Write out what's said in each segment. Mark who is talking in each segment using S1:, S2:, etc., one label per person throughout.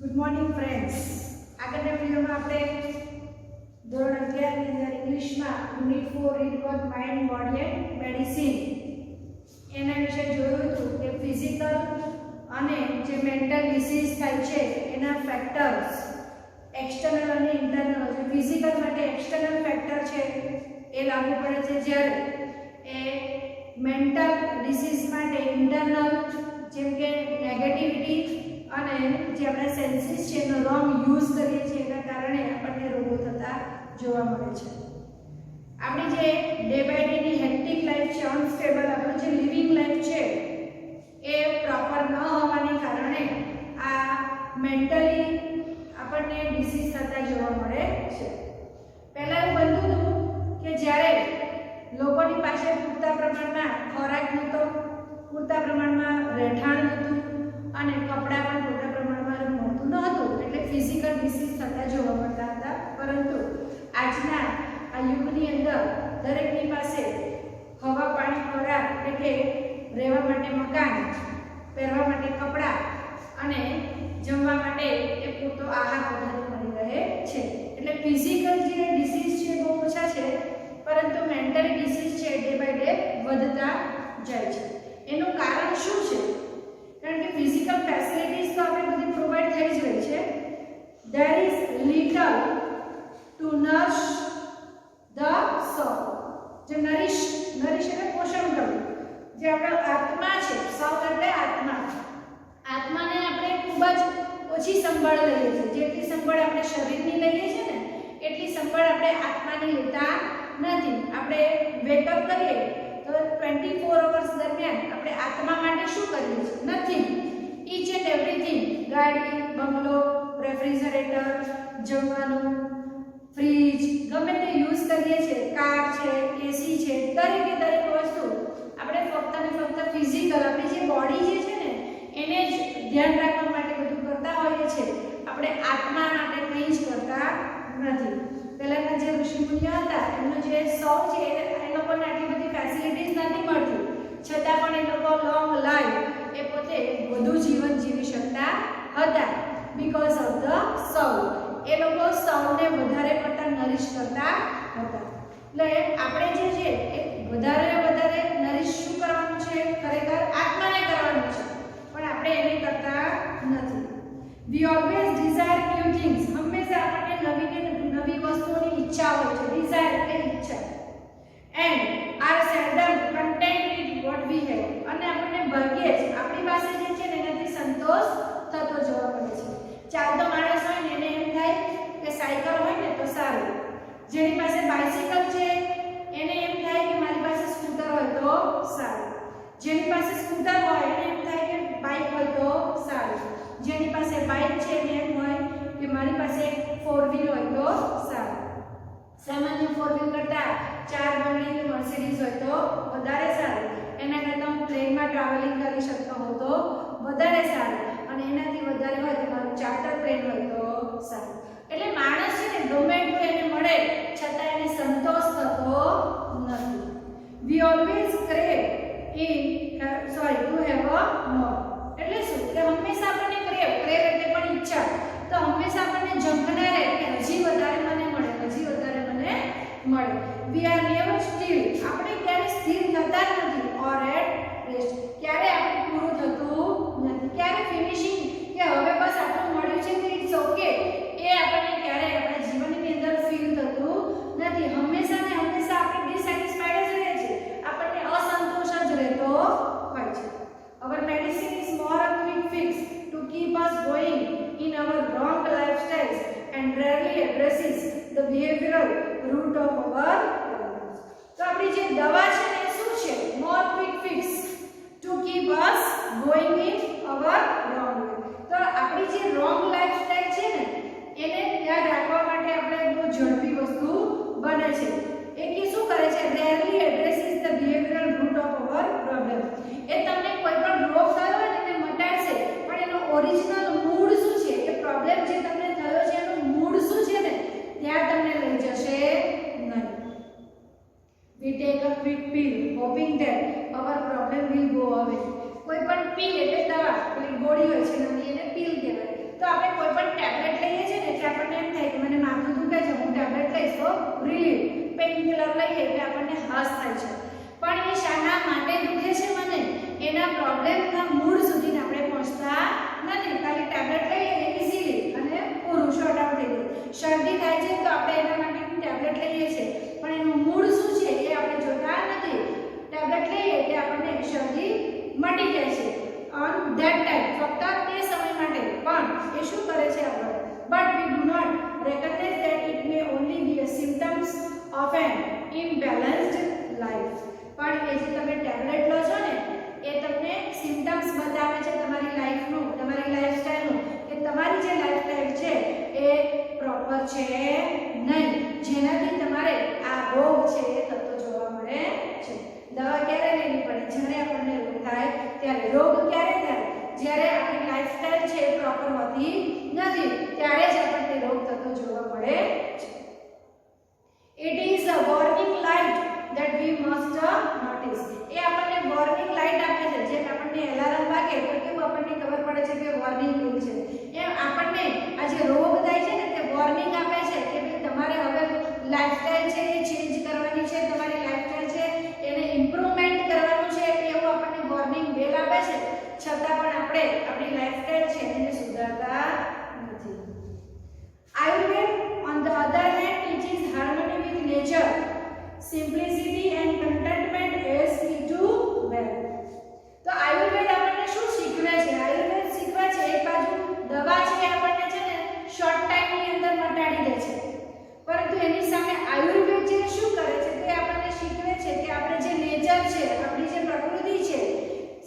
S1: Good morning friends. આગળના વિડીયોમાં આપણે ધોરણ 11 ની અંદર ઇંગ્લિશમાં unit 4 read work mind body and medicine એના વિશે જોયું હતું કે ફિઝિકલ અને જે મેન્ટલ ડિસીઝ થાય છે એના ફેક્ટર્સ એક્સટર્નલ અને ઇન્ટરનલ. જે ફિઝિકલ માટે એક્સટર્નલ ફેક્ટર છે એ લાગુ પડે છે, જ્યારે એ મેન્ટલ ડિસીઝ માટે ઇન્ટરનલ જેમ કે નેગેટિવિટી અને જે આપણા સેન્સીસ છે એનો રોંગ યુઝ કરીએ છીએ એના કારણે આપણને રોગો થતા જોવા મળે છે. આપણી જે ડે બાય ડે ની હેક્ટિક લાઈફ છે, અનસ્ટેબલ આપણું જે લિવિંગ લાઈફ છે એ પ્રોપર ન હોવાને કારણે આ મેન્ટલી આપણને ડિસીઝ થતા જોવા મળે છે. પહેલા એવું બનતું હતું કે જ્યારે લોકોની પાસે પૂરતા પ્રમાણમાં ખોરાક નહોતો, પૂરતા પ્રમાણમાં રહેઠાણ નહોતું અને કપડાં પણ પૂરતા પ્રમાણમાં મળતું ન હતું, એટલે ફિઝિકલ ડિસીઝ થતા જોવા મળતા હતા. પરંતુ આજના આ યુગની અંદર દરેકની પાસે હવા, પાણી, ખોરાક એટલે કે રહેવા માટે મકાન, પહેરવા માટે કપડાં અને જમવા માટે એ પૂરતો આહાર પદાર્થ મળી રહે છે. એટલે ફિઝિકલ જે ડિસીઝ છે બહુ ઓછા છે, પરંતુ મેન્ટલ ડિસીઝ છે ડે બાય ડે વધતા જાય છે. એનું કારણ શું છે? કારણ કે ફિઝિકલ ફેસિલિટીઝ તો આપણે બધી પ્રોવાઈડ થઈ જ રહી છે. there is little to nourish the soul. જે નરિશ એટલે પોષણ કરવું, જે આપણો આત્મા છે, soul એટલે આત્માને આપણે ખૂબ જ ઓછી સંભાળ લઈએ છીએ. જેટલી સંભાળ આપણે શરીરની લઈએ છીએ ને એટલી સંભાળ આપણે આત્માની લેતા નથી. આપણે વેકઅપ કરીએ તો 24 અવર્સ દરમિયાન આપણે આત્મા માટે શું કરીએ છીએ? નથિંગ. ઈચ એન્ડ એવરીથિંગ, ગાડી, બંગલો, રેફ્રિજરેટર, જમવાનું, ફ્રીજ, ગમે તે યુઝ કરીએ છીએ, કાર છે, એસી છે, દરેકે દરેક વસ્તુ આપણે ફક્ત ને ફક્ત ફિઝિકલ આપણી જે બોડી જે છે ને એને જ ધ્યાન રાખવા માટે બધું કરતા હોઈએ છીએ. આપણે આત્મા માટે કંઈ જ કરતા નથી. પહેલાના જે ઋષિમુનિઓ હતા એમનો જે સૌ છે એ લોકોને આટલી બધી ફેસિલિટીઝ નથી મળતી, છતાં પણ એ લોકો લોંગ લાઈફ એ પોતે વધુ જીવન જીવી શકતા હતા બીકોઝ ઓફ ધ સૌ. એ લોકો સૌને વધારે પડતા નરિશ કરતા હતા. એટલે આપણે જે છે એ વધારે નરિશ શું કરવાનું છે? ખરેખર આત્માને કરવાનું છે, પણ આપણે એને કરતા નથી. We always desire new things. હંમેશા આપણને નવી વસ્તુઓની ઈચ્છા હોય છે. ડિઝાયર એટલે ઈચ્છા. And are seldom content with what we have. અને આપણને ભાગ્યે જ આપણી પાસે જે છે ને એનાથી સંતોષ થતો જોવા મળે છે. ચાલતો માણસ હોય ને એને એમ થાય કે સાયકલ હોય ને તો સારું. જેની પાસે બાઇસિકલ છે એને એમ થાય કે મારી પાસે સ્કૂટર હોય તો સારું. જેની પાસે સ્કૂટર હોય એને એમ થાય કે બાઇક હોય તો સારું. જેની પાસે બાઇક છે એને એમ હોય કે મારી પાસે 4 વ્હીલ હોય તો સારું. સામાન્ય 4 વ્હીલ કરતા 4 ગણી કે મર્સિડીઝ હોય તો વધારે સારું. એના કરતાં હું પ્લેનમાં ટ્રાવેલિંગ કરી શકતો હોઉં તો વધારે સારું, અને એનાથી વધારે હોય તો મારું ચાર્ટર પ્લેન હોય તો સારું. એટલે માણસ છે ને ગમે એટલું એને મળે છતાં એને સંતોષ થતો નથી. We always crave to have a more. એટલે શું કે હંમેશા આપણને ક્રેવ એટલે પણ ઈચ્છા, તો હંમેશા આપણને ઝંખના રહે કે હજી વધારે મને મળે. We are never still. આપણે ક્યારે સ્થિર થતા જ નથી. Or at rest. ક્યારે આપણું પૂરું થતું નથી. ક્યારે ફિનિશિંગ કે હવે બસ આટલું મળ્યું છે તો ઇટ્સ ઓકે એ આપણને ક્યારે આપણા જીવનની અંદર ફીલ થતું નથી. હંમેશા ને હંમેશા આપણે ડિસેટિસ્ફાઈડ જ રહે છે. આપણને અસંતોષ જ રહેતો હોય છે. Our medicine is more a quick fix to keep us going in our wrong lifestyles and rarely addresses the behavioral root of our problems. તો આપણી જે દવા છે ને શું છે? more quick fix to keep us going in our wrong way. તો આપણી જે wrong lifestyle છે ને એને યાદ રાખવા માટે આપણે બહુ ઝડપી વસ્તુ બને છે. એ કે શું કરે છે? rarely addresses the behavioral root of our problem. એ તમને કોઈ પણ રોગ થયો હોય ને એને મટાડશે, પણ એનો ઓરિજિનલ મૂળ શું છે? એ પ્રોબ્લેમ જે તમને થયો છે એનું મૂળ શું છે ને ત્યાં તમને લઈ જશે નહીં. We take a quick pill hoping that our problem will go away. કોઈ પણ pill એટલે દવા, પેલી ગોળી હોય છે નાની એને pill કહેવાય. તો આપણે કોઈ પણ રિલીફ, પેઇન કિલર લઈએ એટલે આપણને હાશ થાય છે, પણ એ શાના માટે દુખે છે મને, એના પ્રોબ્લેમના મૂળ સુધી આપણે પહોંચતા નથી. ખાલી ટેબ્લેટ લઈએ ઇઝીલી અને પૂરું શોર્ટ આઉટ થઈ જાય. શરદી થાય છે તો આપણે એના માટે ટેબ્લેટ લઈએ છીએ, પણ એનું મૂળ શું છે એ આપણે જોતા નથી. ટેબ્લેટ લઈએ એટલે આપણને શરદી મટી જાય છે ઓન ધેટ ટાઈમ, ફક્ત તે સમય માટે, પણ એ શું કરે છે આપણે, but we do not recognize that it may only be a symptoms of an imbalanced life. પણ એ જે તમે ટેબ્લેટ લો છો ને એ તમને સિમ્પટમ્સ બતાવે છે તમારી લાઈફનું, તમારી લાઈફસ્ટાઈલનું, કે તમારી જે લાઈફસ્ટાઈલ છે એ પ્રોપર છે નહીં, જેનાથી તમારે આ રોગ છે એ થતો જોવા મળે છે. દવા ક્યારે લેવી પડે, જ્યારે આપણને રોગ થાય ત્યારે. રોગ ક્યારે થાય, જ્યારે આપણી લાઈફસ્ટાઈલ છે એ પ્રોપર હોતી નથી, ત્યારે જ આપણને રોગ થતો જોવા મળે છે. It is a warning light that we must notice. એ આપણને વોર્નિંગ લાઇટ આપે છે, જેમ આપણને એલાર્મ વાગે તો કેવું આપણને ખબર પડે છે કે વોર્નિંગ કેવું છે, એમ આપણને આ જે રોગ થાય છે ને તે વોર્નિંગ આપે છે કે ભાઈ તમારે હવે લાઈફસ્ટાઈલ છે એ ચેન્જ કરવાની છે, તમારી લાઈફસ્ટાઈલ છે એને ઇમ્પ્રુવમેન્ટ કરવાનું છે, એવું આપણને વોર્નિંગ બેલ આપે છે. છતાં પણ આપણે આપણી લાઈફસ્ટાઈલ છે એને સુધારતા નથી. Ayurveda on the other hand teaches harmony with nature, simplicity and contentment is key to wealth. તો આયુર્વેદ આપણને શું શીખવે છે, આયુર્વેદ શીખવે છે એક બાજુ દવા છે આપણને છે ને શોર્ટ ટાઈમની અંદર મટાડી દે છે, પરંતુ એની સામે આયુર્વેદ જે શું કરે છે તે આપણને શીખવે છે કે આપણે જે નેચર છે, આપણી જે પ્રકૃતિ છે,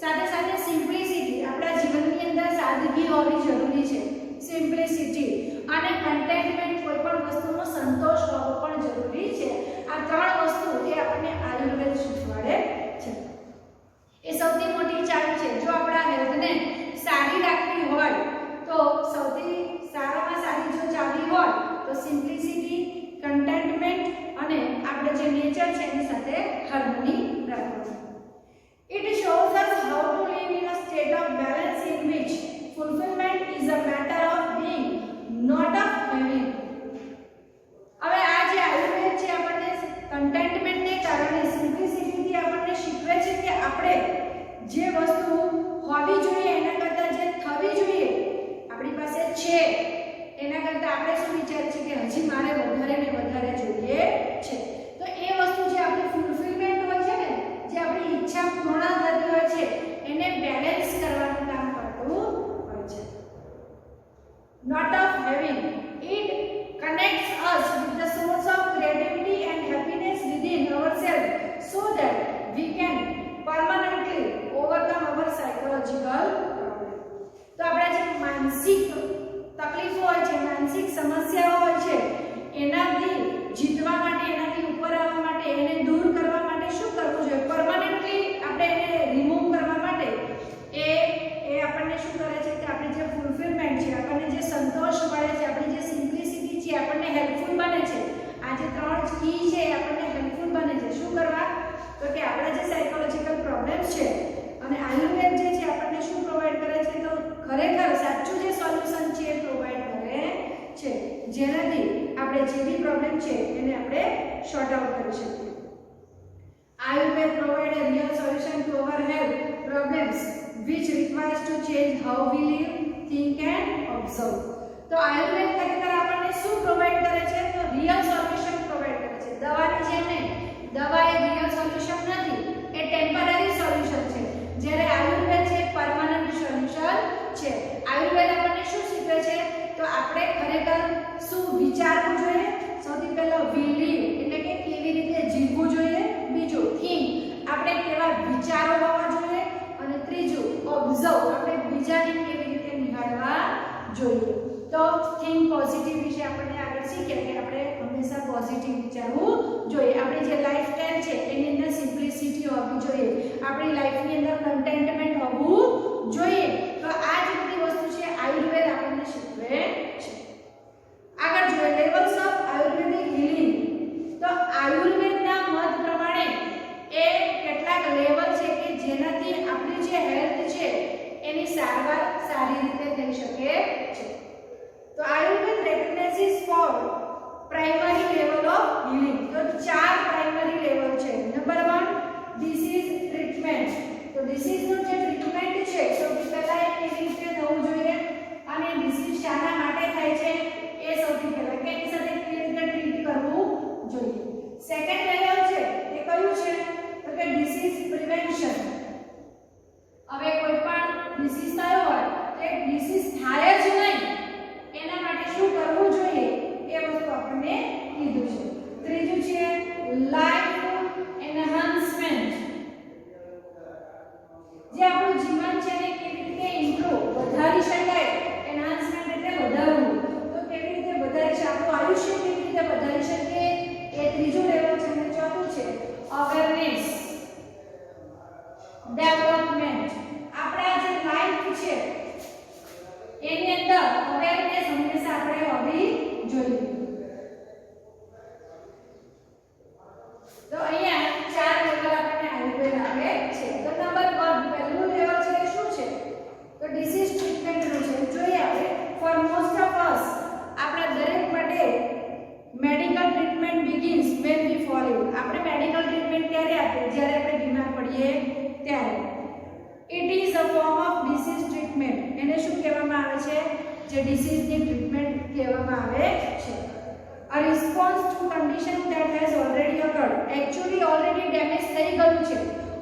S1: સાથે સાથે સિમ્પ્લિસિટી, આપણા જીવનની અંદર સાદગી હોવી જરૂરી છે, સિમ્પ્લિસિટી અને કન્ટેન્ટમેન્ટ, કોઈ પણ વસ્તુનો સંતોષ હોવો પણ જરૂરી છે. આ ત્રણ વસ્તુ એ આપણને આયુર્વેદ શીખવાડે છે. એ સૌથી મોટી ચાવી છે. જો આપણા હેલ્થને સારી રાખવી હોય તો સૌથી સારામાં સારી જો ચાવી હોય તો સિમ્પ્લિસિટી, કન્ટેન્ટમેન્ટ અને આપણે જે નેચર છે એની સાથે હાર્મની રાખવાનું. It shows us how to live in a state of balance in which fulfillment is a matter of being, not of having. હવે આ જે આયુર્વેદ છે આપણને કન્ટેન્ટમેન્ટને કારણે, સિમ્પ્લિસિટીથી આપણને શીખવે છે કે આપણે જે વસ્તુ હોવી જોઈએ એના કરતાં જે થવી જોઈએ આપણી પાસે છે એના કરતાં આપણે શું વિચારીએ છીએ કે હજી મારે વધારે ને વધારે જોઈએ છે. તો એ વસ્તુ જે આપણી ફૂલફિલમેન્ટ હોય છે ને, જે આપણી ઈચ્છા પૂર્ણ થતી હોય છે, એને બેલેન્સ કરવાનું કામ કરતું હોય છે. Not of having. It connects us with the source of creativity and happiness within ourselves so that we can permanently overcome our psychological problem. તો આપણે જે માનસિક તકલીફો હોય છે, માનસિક સમસ્યાઓ હોય છે, એનાથી જીતવા માટે, એનાથી ઉપર આવવા માટે, એને દૂર કરવા માટે શું કરવું જોઈએ, પરમાનન્ટલી આપણે એને રિમૂવ કરવા માટે એ આપણને શું કરે છે કે આપણે જે ફૂલફિલમેન્ટ છે, આપણને જે સંતોષ મળે છે, આપણી જે સિમ્પ્લિસિટી છે આપણને હેલ્પફુલ બને છે. આ જે ત્રણ કી છે એ આપણને હેલ્પફુલ બને છે. શું કરવા, તો કે આપણા જે સાયકોલોજીકલ પ્રોબ્લેમ્સ છે અને આયુર્વેદ જે છે આપણને શું પ્રોવાઈડ કરે છે, તો ખરેખર સાચું જે સોલ્યુશન છે એ પ્રોવાઈડ કરે છે, જેનાથી આપણે જે બી પ્રોબ્લેમ છે એને આપણે શોર્ટ આઉટ કરી શકીએ. Ayurveda provide a real solution to our health problems which requires to change how we live, think and observe. તો આયુર્વેદ ખરેખર આપણને શું પ્રોવાઈડ કરે છે, તો રિયલ સોલ્યુશન પ્રોવાઈડ કરે છે. દવાની જેમ નહીં, દવા એ રિયલ સોલ્યુશન નથી, એ ટેમ્પરરી સોલ્યુશન છે, જ્યારે આયુર્વેદ છે પરમાનન્ટ સોલ્યુશન છે. આયુર્વેદ આપણને શું શીખવે છે, તો આપણે ખરેખર શું વિચારવું જોઈએ, સૌથી પહેલો વી લીવ એટલે કે કેવી રીતે જીવવું જોઈએ, બીજું થિંક આપણે કેવા વિચારો હોવા જોઈએ, અને ત્રીજું ઓબ્ઝર્વ આપણે બીજાને કેવી રીતે નિહાળવા જોઈએ. તો થિંક પોઝિટિવ વિશે આપણે આગળ શીખ્યા કે આપણે હંમેશા પોઝિટિવ વિચારવું જોઈએ. આપણી જે લાઈફસ્ટાઈલ છે એની અંદર સિમ્પ્લિસિટી હોવી જોઈએ, આપણી લાઈફની અંદર કન્ટેન્ટમેન્ટ હોવું જોઈએ. તો આ જ બધી વસ્તુ છે આયુર્વેદ આપણને શીખવે છે. આગળ જોઈએ લેવલ્સ ઓફ આયુર્વેદિક હીલિંગ. તો આયુર્વેદના મત પ્રમાણે એ કેટલાક લેવલ છે કે જેનાથી આપણી જે હેલ્થ છે એની સારવાર સારી રીતે થઈ શકે છે. તો Ayurveda recognizes four primary level of healing. જે ડિસીઝની ટ્રીટમેન્ટ કહેવામાં આવે છે. A response to condition that has already occurred. Actually already damage થઈ ગયું છે,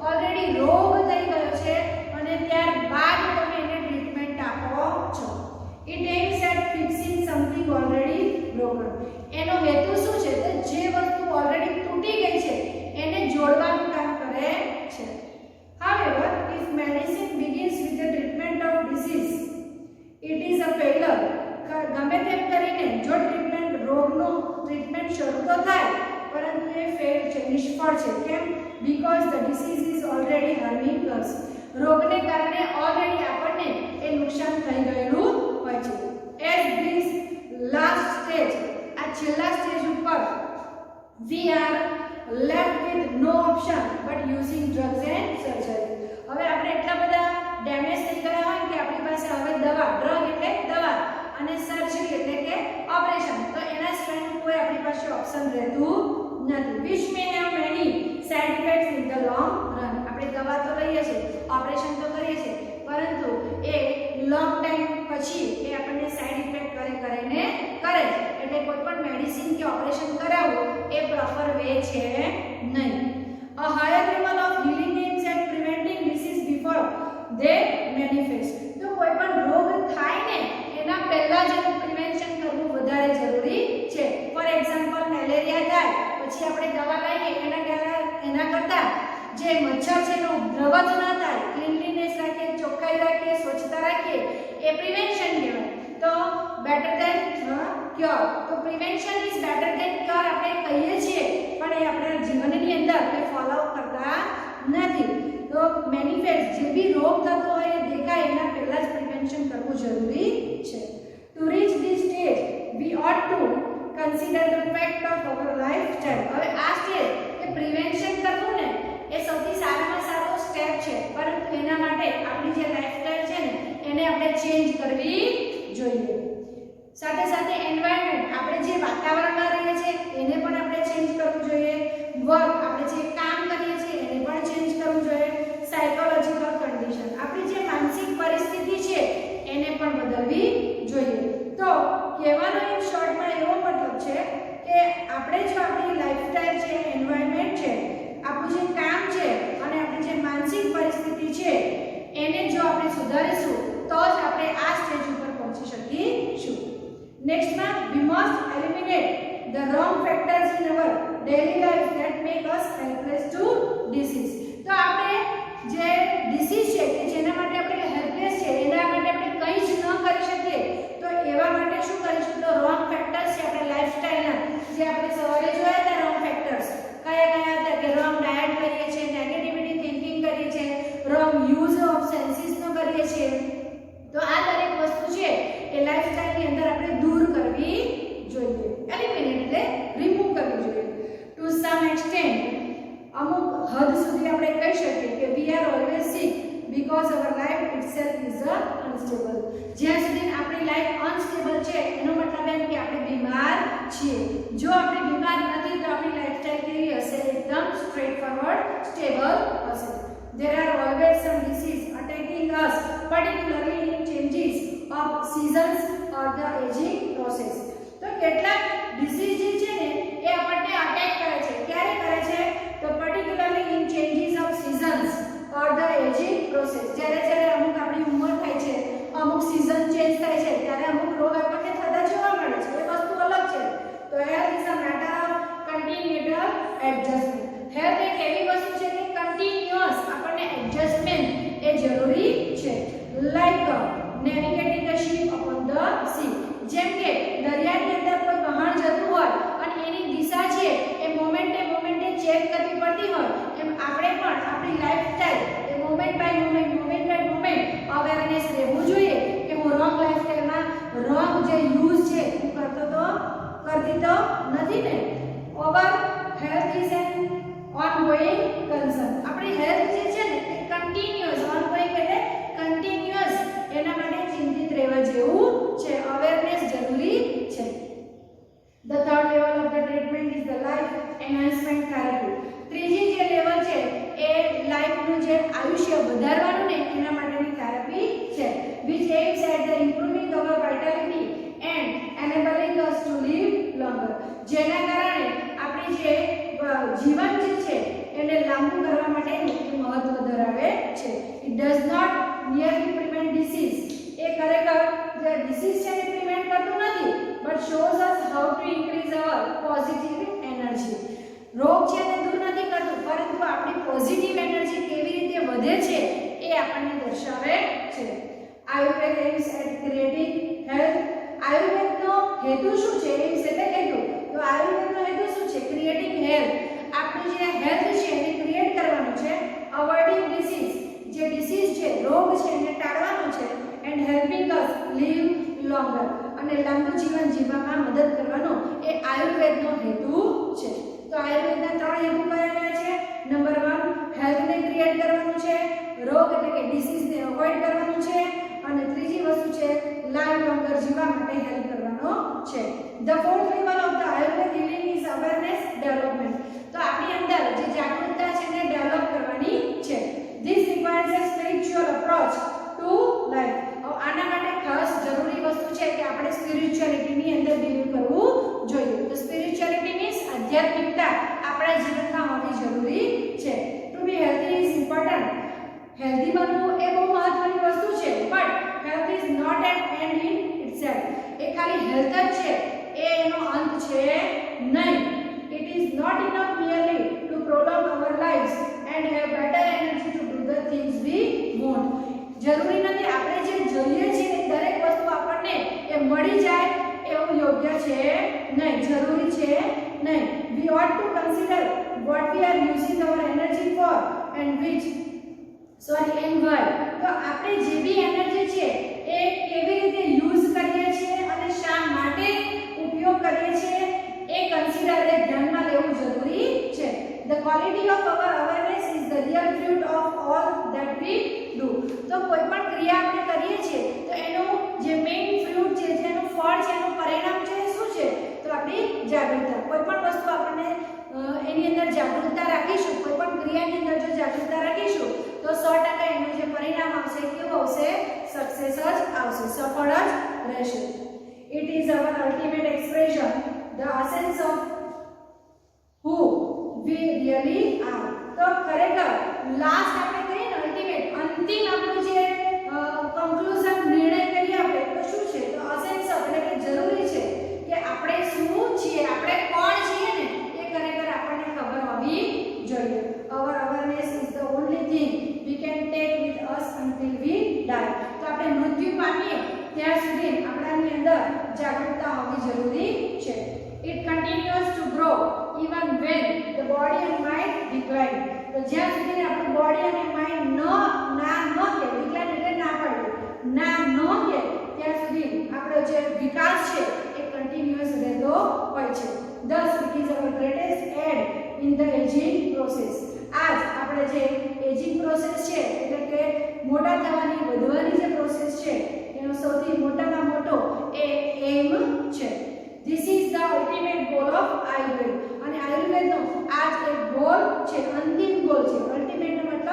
S1: already રોગ થઈ ગયો છે અને ત્યારબાદ તમે એને ટ્રીટમેન્ટ આપો છો. It aims at fixing something already broken. એનો હેતુ શું છે? તો જે વસ્તુ ઓલરેડી તૂટી ગઈ છે એને જોડવાનું કામ કરે છે. However, if medicine begins with the treatment of disease, it is a failure. ગમે તેમ કરીને જો ટ્રીટમેન્ટ રોગનું ટ્રીટમેન્ટ શરૂ તો થાય પરંતુ એ ફેલ છે, નિષ્ફળ છે. કેમ? Because the disease is already harming us. રોગને કારણે ઓલરેડી આપણને એ નુકસાન થઈ ગયેલું હોય છે. એટ ધીસ લાસ્ટ સ્ટેજ, આ છેલ્લા સ્ટેજ ઉપર we are left with no option but using drugs and surgery. હવે આપણે એટલા બધા ડેમેજ થઈ ગયા હોય કે આપણી પાસે હવે દવા, ડ્રગ એટલે દવા અને સર્જરી એટલે કે ઓપરેશન, તો એના સિવાયનું કોઈ આપણી પાસે ઓપ્શન રહેતું નથી. which may have many side effects in the long run. આપણે દવા તો લઈએ છીએ, ઓપરેશન તો કરીએ છીએ, પરંતુ એ લોંગ ટાઈમ પછી એ આપણને સાઇડ ઇફેક્ટ કરીને કરે છે. એટલે કોઈ પણ મેડિસિન કે ઓપરેશન કરાવવું એ પ્રોપર વે છે નહીં. A higher level of healing aims at preventing disease before they manifest. તો કોઈ પણ રોગ થાય ને એના પહેલા જ એનું પ્રિવેન્શન કરવું વધારે જરૂરી છે. ફોર એક્ઝામ્પલ મેલેરિયા થાય પછી આપણે દવા લઈએ એના કરતાં જે મચ્છર છે એનો ઉપદ્રવ જ ન થાય, ક્લીનલીનેસ રાખીએ, ચોખ્ખાઈ રાખીએ, સ્વચ્છતા રાખીએ, એ પ્રિવેન્શન કહેવાય. તો બેટર ધેન ક્યોર. તો prevention is better than cure આપણે કહીએ છીએ પણ એ આપણા જીવનની અંદર એ ફોલો કરતા નથી. તો મેનિફેસ્ટ જે બી રોગ થતો હોય એ દેખાય એના પહેલા જ પ્રિવેન્શન કરવું જરૂરી છે. To reach this stage we ought to consider the fact of our lifestyle. હવે આ સ્ટેજ એ પ્રિવેન્શન કરવું ને એ સૌથી સારામાં સારો સ્ટેપ છે, પરંતુ એના માટે આપણી જે લાઈફસ્ટાઈલ છે ને એને આપણે ચેન્જ કરવી જોઈએ. સાથે સાથે એન્વાયરમેન્ટ, આપણે જે વાતાવરણમાં રહીએ છીએ એને પણ આપણે ચેન્જ કરવું જોઈએ. વર્ક, આપણે જે કામ કરીએ છીએ એને પણ ચેન્જ કરવું જોઈએ. સાયકોલોજીકલ કન્ડિશન, આપણી જે માનસિક પરિસ્થિતિ છે એને પણ બદલવી જોઈએ. તો કહેવાનો એક શોર્ટમાં એવો મતલબ છે કે આપણે જો આપણી લાઈફસ્ટાઈલ છે, એન્વાયરમેન્ટ છે, આપણું જે કામ છે અને આપણી જે માનસિક પરિસ્થિતિ છે એને જો આપણે સુધારીશું તો જ આપણે આ સ્ટેજ ઉપર પહોંચી શકીશું. નેક્સ્ટમાં we must eliminate the wrong factors in our daily life that make us helpless to disease. તો આપણે જે ડિસીઝ છે કે જેના માટે આપણે હેલ્પલેસ છે એના માટે આપણે કંઈ જ ન કરી શકીએ તો એવા માટે શું કરીશું? તો રોંગ ફેક્ટર્સ છે આપણે લાઈફસ્ટાઈલના, જે આપણે સવારે જોયા હતા રોંગ ફેક્ટર્સ કયા હતા કે રોંગ ડાયટ કરીએ છીએ, નેગેટિવિટી થિંકિંગ કરીએ છીએ, રોંગ યુઝ ઓફ સેન્સીસનો કરીએ છીએ. તો આ દરેક વસ્તુ છે એ લાઈફસ્ટાઈલની અંદર આપણે દૂર કરવી જોઈએ. એલિમિનેટ એટલે રિમૂવ કરવી જોઈએ. ટુ સમ એક્સટેન્ટ, અમુક હદ સુધી આપણે કહી શકીએ કે we are always sick because our life itself is unstable. જ્યાં સુધી આપણી લાઈફ અનસ્ટેબલ છે એનો મતલબ એમ કે આપણે બીમાર છીએ. જો આપણે બીમાર નથી તો આપણી લાઈફસ્ટાઈલ કેવી હશે? એકદમ સ્ટ્રેટ ફોરવર્ડ, સ્ટેબલ હશે. There are always some disease attacking us, particularly in changes of seasons or the aging process. તો કેટલાક ડિસીઝ છે ને એ આપણને અટેક કરે છે. ક્યારે કરે છે? તો particularly in changes of seasons or the aging process. જ્યારે અમુક આપણી ઉંમર થાય છે, અમુક સીઝન ચેન્જ થાય છે ત્યારે અમુક રોગ આપણને થતા જોવા મળે છે. એ વસ્તુ અલગ છે. તો health is a matter of continual adjustment. Health એક એવી વસ્તુ છે કે કન્ટિન્યુઅસ આપણને એડજસ્ટમેન્ટ એ જરૂરી છે. Like navigating the ship upon the sea. જેમ કે દરિયાની અંદર કોઈ વહાણ જતું હોય અને એની દિશા છે એ મોમેન્ટે ચેક કરવી પડતી હોય એમ આપણે પણ આપણી લાઈફસ્ટાઈલ એ મોમેન્ટ બાય મોમેન્ટ અવેરનેસ રહેવું જોઈએ કે હું રોંગ લાઈફસ્ટાઈલમાં રોંગ જે યુઝ છે હું કરતી તો નથી ને. Our health is an ongoing concern. આપણી હેલ્થ જે છે ને એ કન્ટિન્યુઅસ, ongoing એટલે કન્ટિન્યુઅસ, એના માટે ચિંતિત રહેવા જેવું છે. અવેરનેસ જરૂરી છે. The third level of the treatment is the life enhancement therapy. ત્રીજી જે લેવલ છે એ લાઈફનું જે આયુષ્ય વધારવાનું ને એના માટેની થેરાપી છે. which aims at the improving our vitality helping us to live longer, જેના કારણે આપણી જે જીવન જે છે એને લાંબુ કરવા માટે મુખ્ય મહત્વ ધરાવે છે. It does not nearly prevent disease, એ ખરેખર જે ડિસીઝ છે એ પ્રિવેન્ટ કરતું નથી, but shows us how to increase our positive energy. રોગ છે એને દૂર નથી કરતું, પરંતુ આપણી પોઝિટિવ એનર્જી કેવી રીતે વધે છે એ આપણને દર્શાવે છે. Ayurveda aims at creating health. આયુર્વેદનો હેતુ શું છે? એમ્સ એટલે હેતુ. તો આયુર્વેદનો હેતુ શું છે? Creating health. આપણું જે હેલ્થ છે એને ક્રિએટ કરવાનું છે. અવોઇડિંગ ડિસીઝ, જે ડિસીઝ છે, રોગ છે એને ટાળવાનું છે. And helping us live longer, અને લાંબુ જીવન જીવવામાં મદદ કરવાનો એ આયુર્વેદનો હેતુ છે. તો આયુર્વેદના 3 હેતુ કયા કયા છે? નંબર 1 હેલ્થને ક્રિએટ કરવાનું છે, રોગ એટલે કે ડિસીઝને અવોઇડ કરવાનું છે, અને ત્રીજી વસ્તુ છે લાઈવ લોંગર જીવવા માટે હેલ્પ કરવાનો છે. The fourth level of the Ayurveda healing is awareness development. તો આપણી અંદર જે જાગૃતતા છે એને ડેવલપ કરવાની છે. This requires a spiritual approach to life. આના માટે ખાસ જરૂરી વસ્તુ છે કે આપણે સ્પિરિચ્યુઆલિટીની અંદર બિલીવ કરવું જોઈએ. તો સ્પિરિચ્યુઆલિટી મીન્સ આધ્યાત્મિકતા આપણા જીવનમાં હોવી જરૂરી છે. To be healthy is important. Healthy બનવું એ બહુ મહત્વની વસ્તુ છે, but health is not an end in itself. એ ખાલી હેલ્થ જ છે એ એનો અંત છે નહીં. It is not enough merely to prolong our lives and have better energy to do the things we want. જરૂરી નથી આપણે જે જોઈએ છીએ એ દરેક વસ્તુ આપણને એ મળી જાય એવું યોગ્ય છે નહીં, જરૂરી છે નહીં. We ought to consider what we are using our energy for and why. તો આપણે જે બી એનર્જી છે એ કેવી રીતે યુઝ કરીએ છીએ અને શા માટે ઉપયોગ કરીએ છીએ એ કન્સિડર એ ધ્યાનમાં લેવું જરૂરી છે. The quality of our awareness is the real fruit of all that we do. તો કોઈ પણ ક્રિયા આપણે કરીએ છીએ તો એનું જે મેઇન ફ્રૂટ છે, જેનું ફળ છે, એનું પરિણામ છે શું છે? તો આપણી જાગૃતતા. કોઈ પણ વસ્તુ આપણને એની અંદર જાગૃતતા રાખીશું, કોઈ પણ ક્રિયાની અંદર જો જાગૃતતા રાખીશું તો 100% એનું જે પરિણામ આવશે કેવું આવશે? સક્સેસ જ આવશે, સફળ જ રહેશે. It is our ultimate expression, the essence of who we really are. તો ખરેખર લાસ્ટ આપણે કહીએ ને અલ્ટિમેટ, અંતિમ આપણું જે કન્ક્લુઝન નિર્ણય કરીએ આપણે તો શું છે? તો એસેન્સ એટલે કે જરૂરી છે કે આપણે શું છીએ, આપણે કોણ છીએ ને એ ખરેખર આપણને ખબર હોવી જોઈએ. Our awareness is the only thing we can take with us until we die. તો આપણે મૃત્યુ પામીએ ત્યાં સુધી આપણાની અંદર જાગૃતતા હોવી જરૂરી છે. It continues to grow even when the body and mind decline. તો જ્યાં સુધી આપણું બોડી અને માઇન્ડ ના કે ડિક્લાઇન એટલે ના પડે, ના કે ત્યાં સુધી આપણો જે વિકાસ છે એ કન્ટિન્યુઅસ રહેતો હોય છે. Thus it is our greatest aid in the aging process. આજ આપણે જે એજિંગ પ્રોસેસ છે એટલે કે મોટા થવાની વધવાની જે પ્રોસેસ છે એનો સૌથી મોટામાં મોટો એ એમ છે. This is the ultimate goal of Ayurveda. અને આયુર્વેદનો આ જ એક ગોલ છે, અંતિમ ગોલ છે. અલ્ટિમેટ નો મતલબ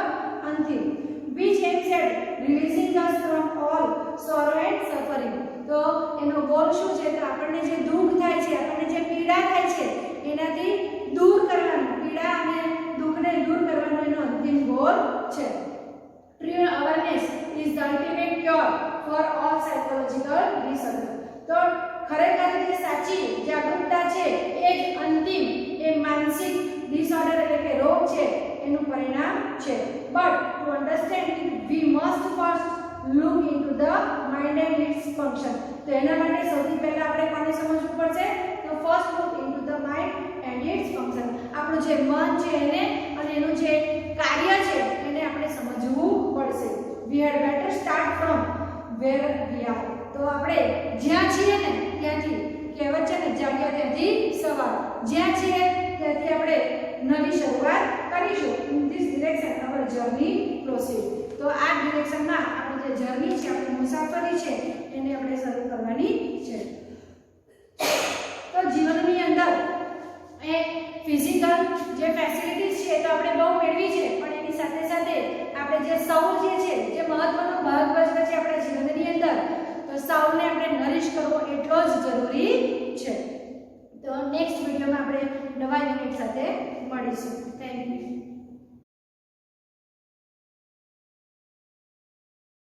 S1: અંતિમ. Which aims at releasing us from all sorrow and suffering. તો એનો ગોલ શું છે? તો આપણને જે દુઃખ થાય છે, આપણને જે પીડા થાય છે એનાથી દૂર કરવાનું, પીડા અને દુઃખને દૂર કરવાનો એનો અંતિમ ગોલ છે. True awareness is the ultimate cure for all psychological disorders. તો ખરેખર જે સાચી જાગૃતતા છે એ જ અંતિમ એ માનસિક ડિસઓર્ડર એટલે કે રોગ છે એનું પરિણામ છે. But to understand it we must first look into the mind and its function. તો એના માટે સૌથી પહેલા આપણે કોને સમજવું પડશે? તો first look into the mind and its function. આપણું જે મન છે એને અને એનું જે કાર્ય છે એને આપણે સમજવું પડશે. We had better start from where we are. તો આપણે જ્યાં છીએ ને ત્યાંથી, કહેવત છે ને જાગ્યા ત્યાંથી સવાર, જ્યાં છીએ ત્યાંથી આપણે નવી શરૂઆત કરીશું. In this direction our journey proceed. તો આ ડિરેક્શનમાં આપણી જે જર્ની છે, આપણી મુસાફરી છે એને આપણે શરૂ કરવાની છે. તો જીવનની અંદર એ ફિઝિકલ જે ફેસિલિટીઝ છે તો આપણે બહુ મેળવી છે, પણ એની સાથે સાથે આપણે જે સૌલ જે છે, જે મહત્વનો ભાગ ભજવે છે આપણા જીવનની અંદર, તો સૌલને આપણે નરીશ કરવો એટલો જ જરૂરી સાથે મળીશું.